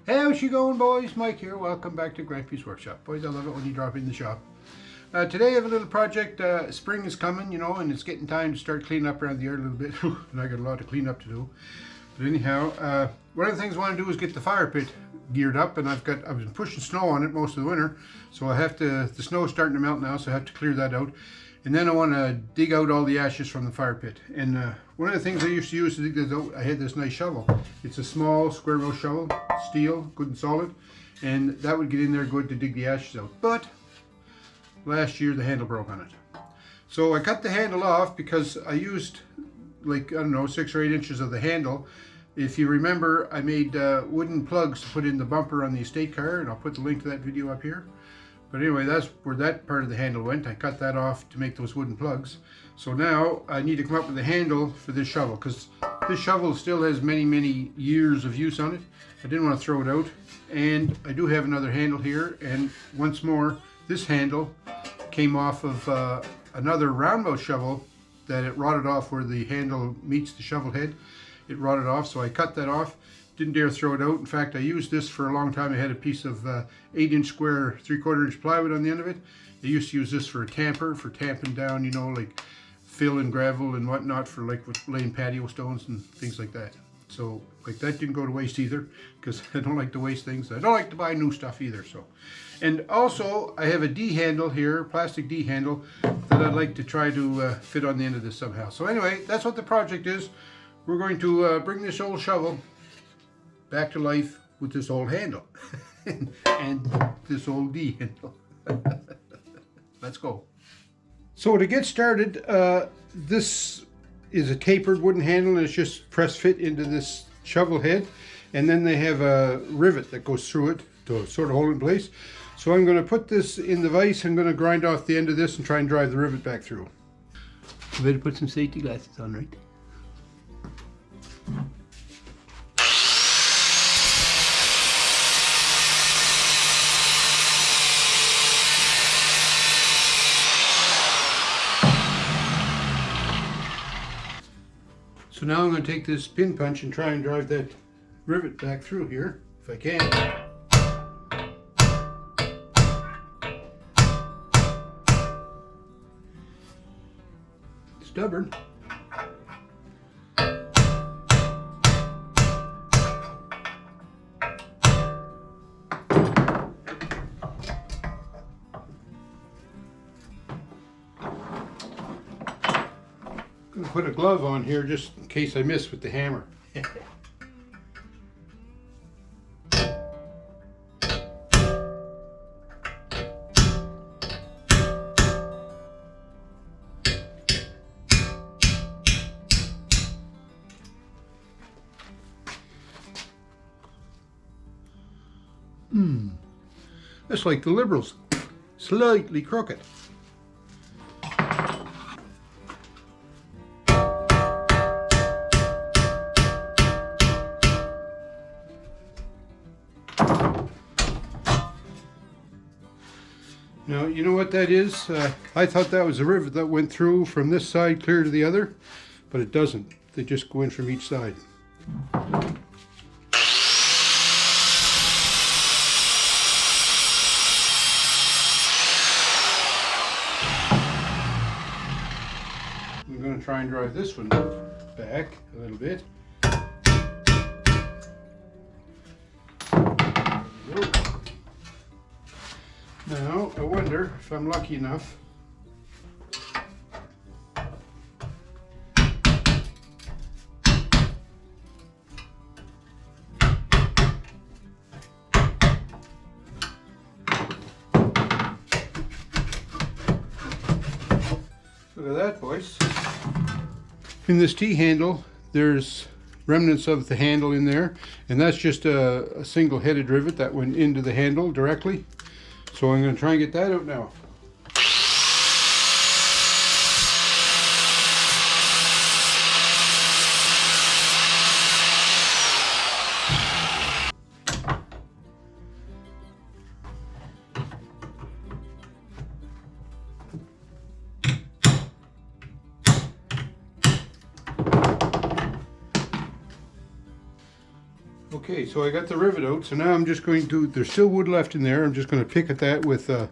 How's you going, boys? Mike here. Welcome back to Grampie's Workshop. Boys, I love it when you drop in the shop. Today I have a little project. Spring is coming, you know, and it's getting time to start cleaning up around the yard a little bit. And I got a lot of cleanup to do. But anyhow, one of the things I want to do is get the fire pit geared up, and I've been pushing snow on it most of the winter, so I have to. The snow is starting to melt now, so I have to clear that out. And then I want to dig out all the ashes from the fire pit. And one of the things I used to use to dig this out, I had this nice shovel. It's a small square wheel shovel, steel, good and solid, and that would get in there good to dig the ashes out. But last year the handle broke on it. So I cut the handle off because I used, like, I don't know, 6 or 8 inches of the handle. If you remember, I made wooden plugs to put in the bumper on the estate car, and I'll put the link to that video up here. But anyway, that's where that part of the handle went. I cut that off to make those wooden plugs. So now I need to come up with a handle for this shovel, because this shovel still has many, many years of use on it. I didn't want to throw it out. And I do have another handle here, and once more, this handle came off of another roundabout shovel that it rotted off where the handle meets the shovel head. It rotted off, so I cut that off. Didn't dare throw it out. In fact, I used this for a long time. I had a piece of 8-inch square 3/4 inch plywood on the end of it. I used to use this for a tamper, for tamping down, you know, like fill and gravel and whatnot, for like laying patio stones and things like that. So like that didn't go to waste either, because I don't like to waste things. I don't like to buy new stuff either. So, and also I have a D handle here, plastic D handle, that I'd like to try to fit on the end of this somehow. So anyway, that's what the project is. We're going to bring this old shovel back to life with this old handle and this old D handle. Let's go. So to get started, this is a tapered wooden handle, and it's just press fit into this shovel head, and then they have a rivet that goes through it to sort of hold it in place. So I'm going to put this in the vise. I'm going to grind off the end of this and try and drive the rivet back through. I better put some safety glasses on, right? So now I'm going to take this pin punch and try and drive that rivet back through here, if I can. Stubborn. I'm going to put a glove on here just in case I miss with the hammer. That's like the Liberals, slightly crooked. Now, you know what that is? I thought that was a rivet that went through from this side clear to the other, but it doesn't. They just go in from each side. I'm going to try and drive this one back a little bit. Now, I wonder if I'm lucky enough Look at that, boys. In this T-handle, there's remnants of the handle in there, and that's just a single-headed rivet that went into the handle directly. So I'm going to try and get that out now. Okay, so I got the rivet out, so now I'm just going to, there's still wood left in there, I'm just going to pick at that with, I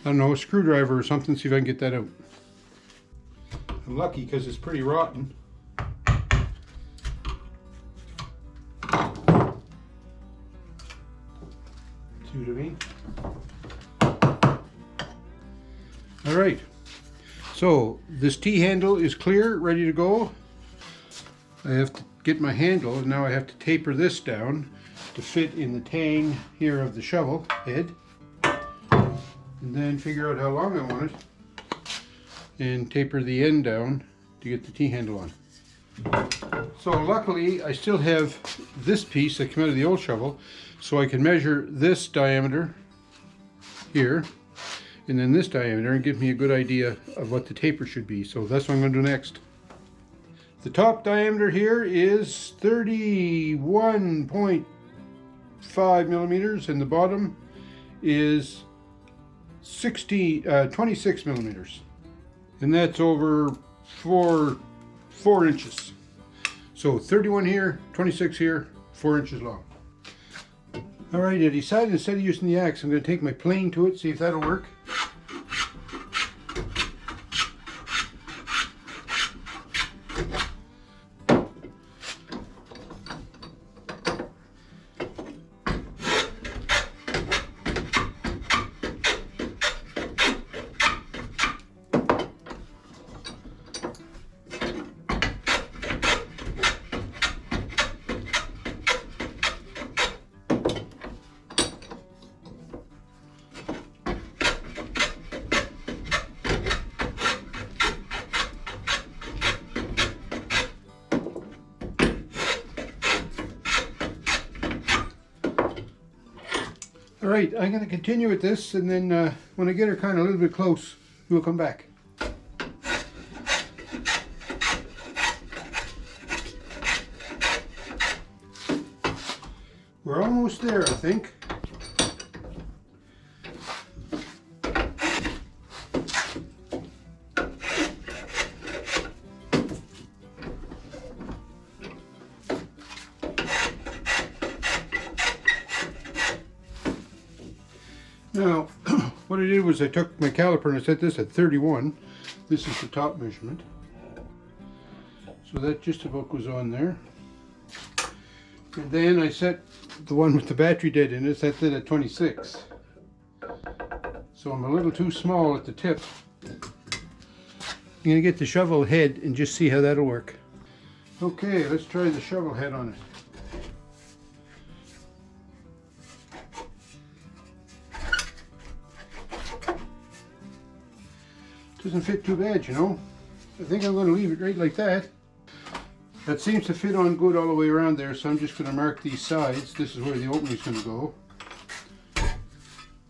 don't know, a screwdriver or something, see if I can get that out. I'm lucky because it's pretty rotten. See what I mean? Alright, so this T-handle is clear, ready to go. I have to get my handle, and now I have to taper this down to fit in the tang here of the shovel head, and then figure out how long I want it, and taper the end down to get the T-handle on. So luckily I still have this piece that came out of the old shovel, so I can measure this diameter here, and then this diameter, and give me a good idea of what the taper should be. So that's what I'm going to do next. The top diameter here is 31.5 millimeters, and the bottom is 26 millimeters, and that's over 4 inches. So 31 here, 26 here, 4 inches long. All right, I decided instead of using the axe, I'm going to take my plane to it, see if that'll work. Alright, I'm going to continue with this, and then when I get her kind of a little bit close, we'll come back. We're almost there, I think. Now, what I did was I took my caliper and I set this at 31. This is the top measurement. So that just about goes on there. And then I set the one with the battery dead in it, set that at 26. So I'm a little too small at the tip. I'm going to get the shovel head and just see how that'll work. Okay, let's try the shovel head on it. Doesn't fit too bad, you know. I think I'm going to leave it right like that. That seems to fit on good all the way around there, so I'm just going to mark these sides. This is where the opening is going to go.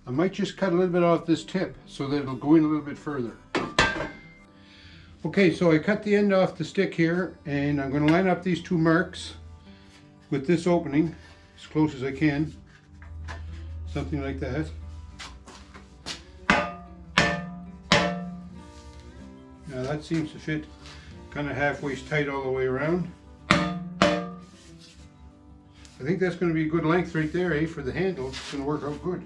I might just cut a little bit off this tip so that it'll go in a little bit further. Okay, so I cut the end off the stick here, and I'm going to line up these two marks with this opening as close as I can. Something like that. Now that seems to fit kind of halfway tight all the way around. I think that's going to be a good length right there, for the handle. It's going to work out good.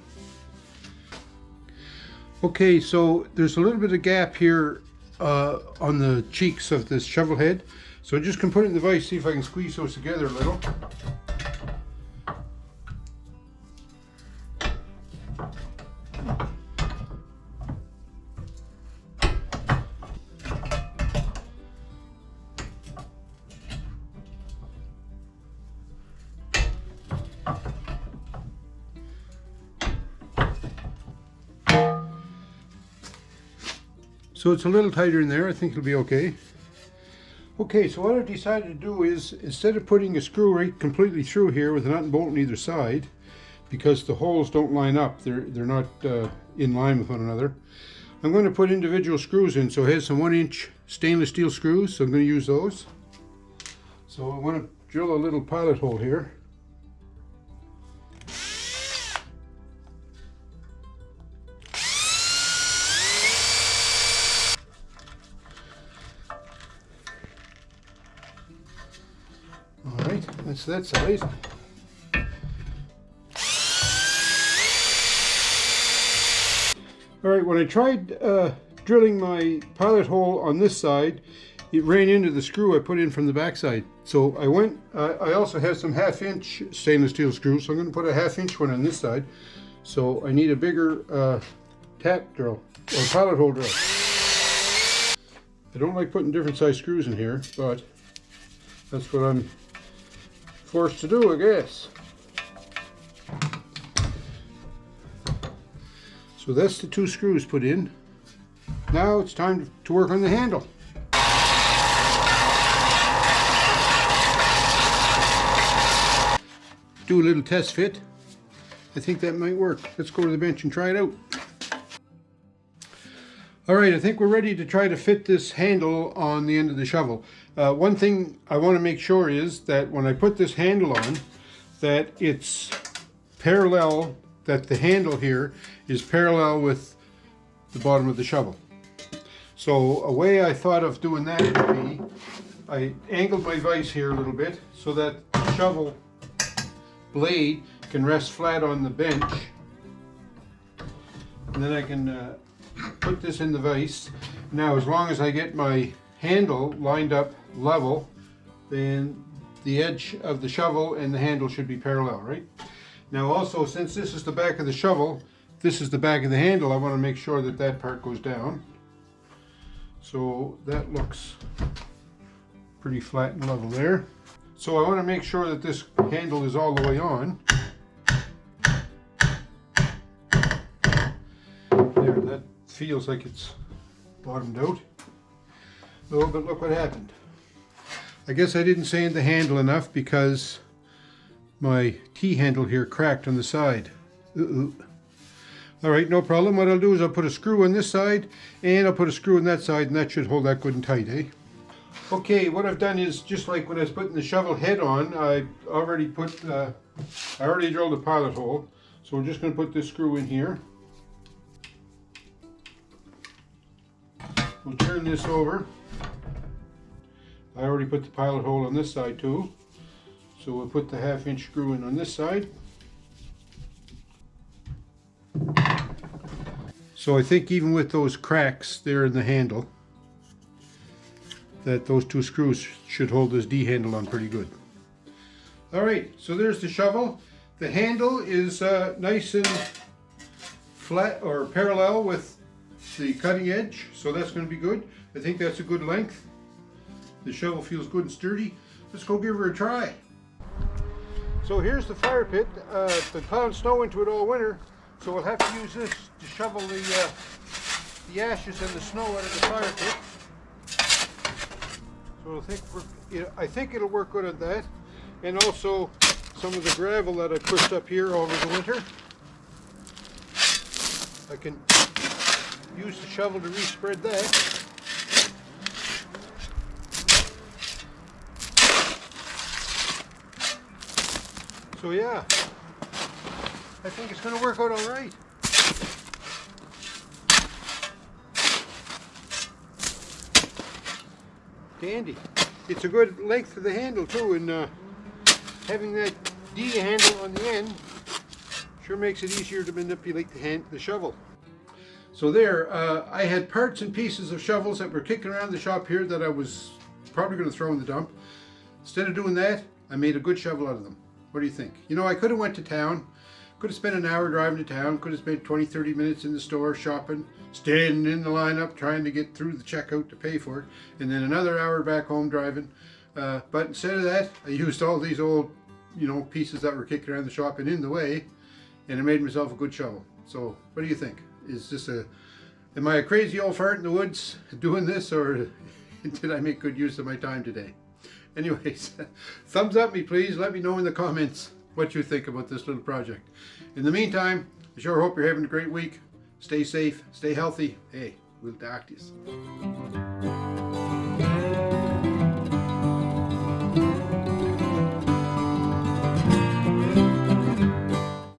Okay, so there's a little bit of gap here on the cheeks of this shovel head. So I'm just going to put it in the vise, see if I can squeeze those together a little. So it's a little tighter in there. I think it'll be okay. Okay, so what I've decided to do is, instead of putting a screw right completely through here with a nut and bolt on either side, because the holes don't line up, they're not in line with one another, I'm going to put individual screws in. So it has some 1-inch stainless steel screws, so I'm going to use those. So I want to drill a little pilot hole here. Alright, that's that size. All right, when I tried drilling my pilot hole on this side, it ran into the screw I put in from the back side. So I also have some 1/2-inch stainless steel screws, so I'm going to put a 1/2-inch one on this side. So I need a bigger tap drill, or pilot hole drill. I don't like putting different size screws in here, but that's what I'm forced to do, I guess. So that's the 2 screws put in. Now it's time to work on the handle. Do a little test fit. I think that might work. Let's go to the bench and try it out. All right, I think we're ready to try to fit this handle on the end of the shovel. One thing I want to make sure is that when I put this handle on, that it's parallel, that the handle here is parallel with the bottom of the shovel. So a way I thought of doing that would be, I angled my vise here a little bit so that the shovel blade can rest flat on the bench, and then I can put this in the vise. Now, as long as I get my handle lined up level, then the edge of the shovel and the handle should be parallel, right? Now also, since this is the back of the shovel, this is the back of the handle, I want to make sure that that part goes down. So that looks pretty flat and level there. So I want to make sure that this handle is all the way on. There, that feels like it's bottomed out. Oh, but look what happened. I guess I didn't sand the handle enough because my T-handle here cracked on the side. All right, no problem. What I'll do is I'll put a screw on this side and I'll put a screw on that side, and that should hold that good and tight, eh? Okay, what I've done is, just like when I was putting the shovel head on, I already drilled a pilot hole. So we're just going to put this screw in here. We'll turn this over. I already put the pilot hole on this side too. So we'll put the 1/2-inch screw in on this side. So I think even with those cracks there in the handle, that those 2 screws should hold this D handle on pretty good. All right, so there's the shovel. The handle is nice and flat, or parallel with the cutting edge, so that's going to be good. I think that's a good length. The shovel feels good and sturdy. Let's go give her a try. So here's the fire pit. Been plowing snow into it all winter, so we'll have to use this to shovel the ashes and the snow out of the fire pit. So I think it'll work good on that, and also some of the gravel that I pushed up here over the winter. I can use the shovel to re-spread that. So yeah, I think it's going to work out all right. Dandy. It's a good length for the handle too, and having that D handle on the end sure makes it easier to manipulate the shovel. So there, I had parts and pieces of shovels that were kicking around the shop here that I was probably going to throw in the dump. Instead of doing that, I made a good shovel out of them. What do you think? You know, I could have went to town, could have spent an hour driving to town, could have spent 20-30 minutes in the store shopping, standing in the lineup trying to get through the checkout to pay for it, and then another hour back home driving. But instead of that, I used all these old, pieces that were kicking around the shop and in the way, and I made myself a good shovel. So what do you think? Is this am I a crazy old fart in the woods doing this, or did I make good use of my time today? Anyways, thumbs up me please. Let me know in the comments what you think about this little project. In the meantime, I sure hope you're having a great week. Stay safe, stay healthy. Hey, we'll talk to you.